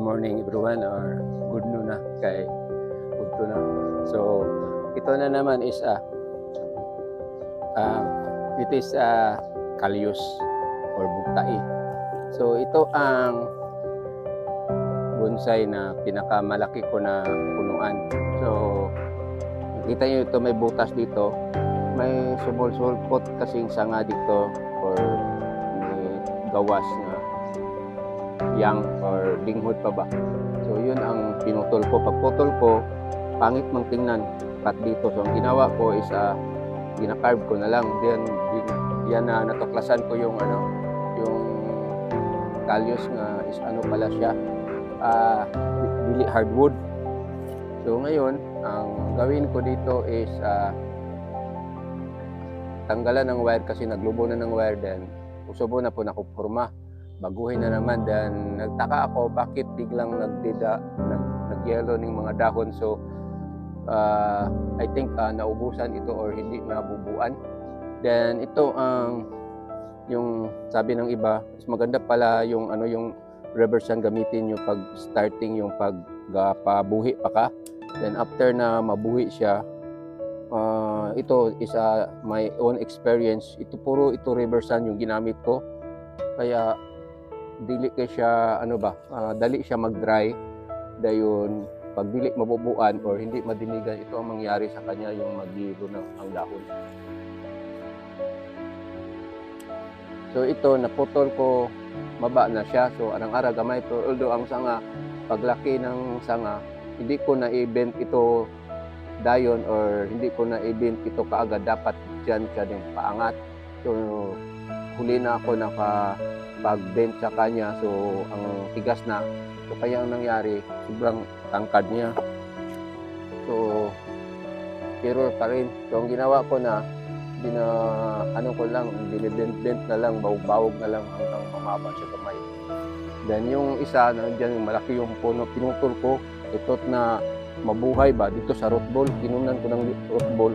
morning everyone or good noon na kay Udto na. So ito na naman is it is kalyos or bugtai. So ito ang bonsai na pinakamalaki ko na punuan. So nakita nyo ito, may butas dito, may sumol-sulpot kasing sanga dito or may gawas na yang or linghod pa ba. So yun ang pinutol ko. Pagputol ko, pangit mang tingnan pat dito. So ang ginawa ko is gina-carve ko na lang. Then yan na natuklasan ko yung yung kalyos nga is pala siya, really hardwood. So ngayon ang gawin ko dito is tanggalan ng wire kasi naglubo na ng wire, then usubo na po nakupurma, baguhin na naman. Then nagtaka ako bakit biglang nag-yellow ng mga dahon. So I think naubusan ito or hindi nabubuan. Then ito yung sabi ng iba, mas maganda pala yung yung reverse ang gamitin nyo pag starting, yung pagpabuhi pa ka. Then after na mabuhi siya, ito is my own experience. Ito reversan yung ginamit ko. Kaya dili kay siya dali siya mag-dry. Dayon pag dili mabubuan or hindi madinigan, ito ang mangyari sa kanya, yung magiro ng ang dahon. So ito naputol ko, maba na siya. So arang-ara gamay, pero although ang sanga, paglaki ng sanga, hindi ko na i-bend ito dayon or hindi ko na i-bend ito kaagad. Dapat dyan siya din paangat. So huli na ako nakapag-bend sa kanya. So ang tigas na. So kaya ang nangyari, sobrang tangkad niya. So error pa rin. So ang ginawa ko na, binibend na lang, bawog na lang hanggang mamaba siya kamay. Then yung isa, nandiyan yung malaki yung puno, pinutol ko, ito't na mabuhay ba dito sa root ball. Kinunan ko ng root ball.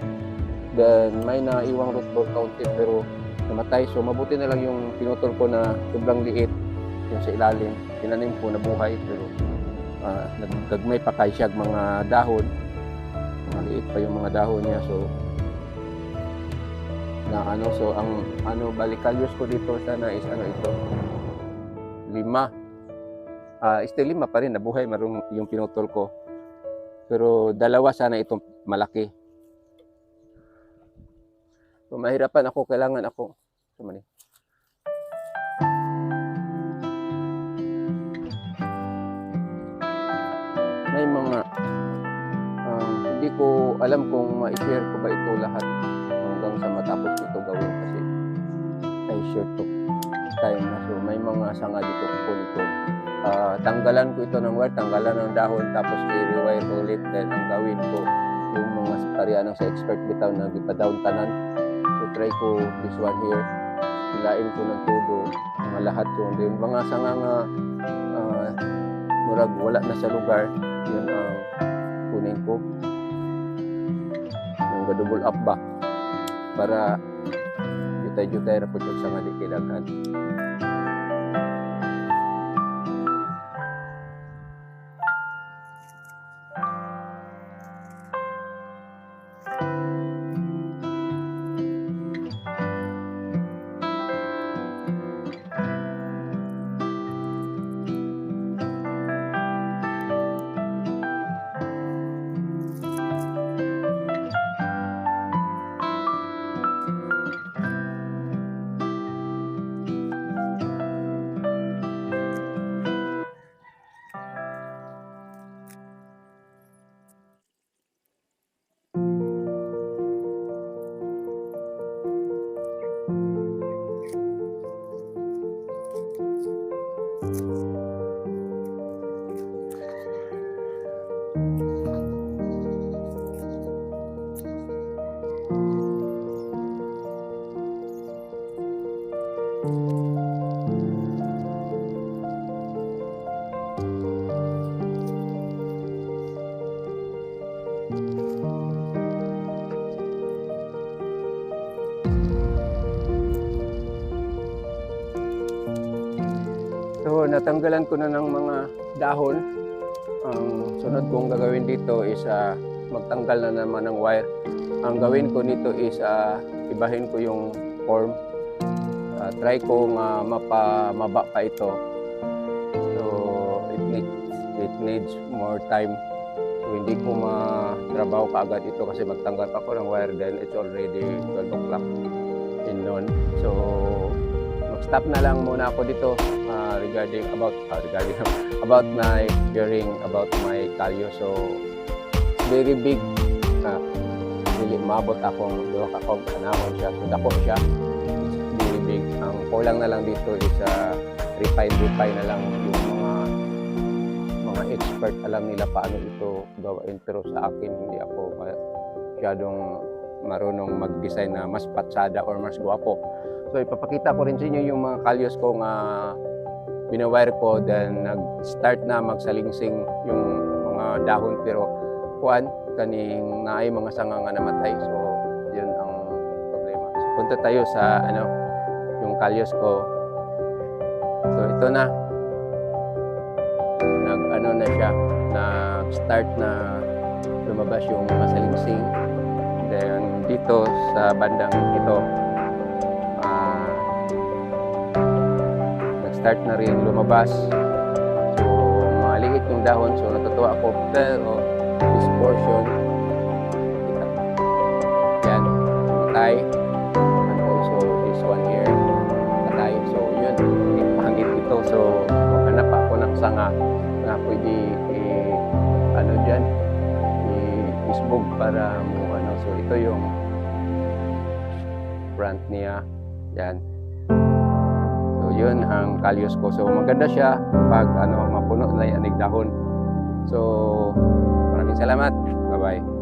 Then may naiwang root ball kaunti pero namatay. So mabuti na lang yung pinutol ko na sobrang liit yung sa ilalim. Tinanim ko, nabuhay, pero nagagmay pa kay siya mga dahon. Maliit pa yung mga dahon niya. So so ang balikalyos ko dito sana is ito, 5. Still 5 pa rin, nabuhay marong yung pinutol ko. Pero 2 sana itong malaki. So mahirapan ako, kailangan ako may mga hindi ko alam kung ma-share ko ba ito lahat hanggang sa matapos ito gawin kasi I share to time na. So may mga sanga dito ko tanggalan ko ito ng wire, tanggalan ng dahon, tapos i-rewire ulit. Then ang gawin ko yung mga tarianang sa expert bitaw na gipa-down tanan. So try ko this one here, hilain ko ng todo mga lahat. So yung mga sanga nga murag wala na sa lugar, yun ang kunin ko yung double up ba para jutay-jutay na po sa nga di kailangan. natanggalan ko na ng mga dahon. Ang sunod kong gagawin dito is magtanggal na naman ng wire. Ang gawin ko nito is ibahin ko yung form. Try kong mapamaba pa ito. So it needs more time. So hindi ko matrabaho kaagad ito kasi magtanggal pa ko ng wire, then it's already 12 o'clock in noon. So mag-stop na lang muna ako dito regarding about my bearing, about my kalyo. So it's very big. Dili maabot akong duha ka kog anahon siya. So dako siya. It's very big. Ang kulang na lang dito is refine na lang yung mga expert, alam nila paano ito gawain, pero sa akin hindi ako masyadong marunong mag-design na mas patsada or mas guwapo. So ipapakita ko rin sa inyo yung mga kalyos ko nga binawire ko, then nag-start na magsalingsing yung mga dahon, pero kaning naay mga sanga nga namatay. So yun ang problema. So punta tayo sa yung kalyos ko. So ito na, na siya, nag-start na lumabas yung mga salingsing. Then dito sa bandang ito nag-start na rin lumabas. So maliit yung dahon, so natutuwa ako, pero this portion yan, matay, and also this one here matay. So yun, pangit ito. So hanap ako ng sanga na pwede dyan isbog para mo so ito yung front niya, yan. So yun ang kalyos ko. So maganda siya pag mapuno na yan ng dahon. So maraming salamat, bye bye.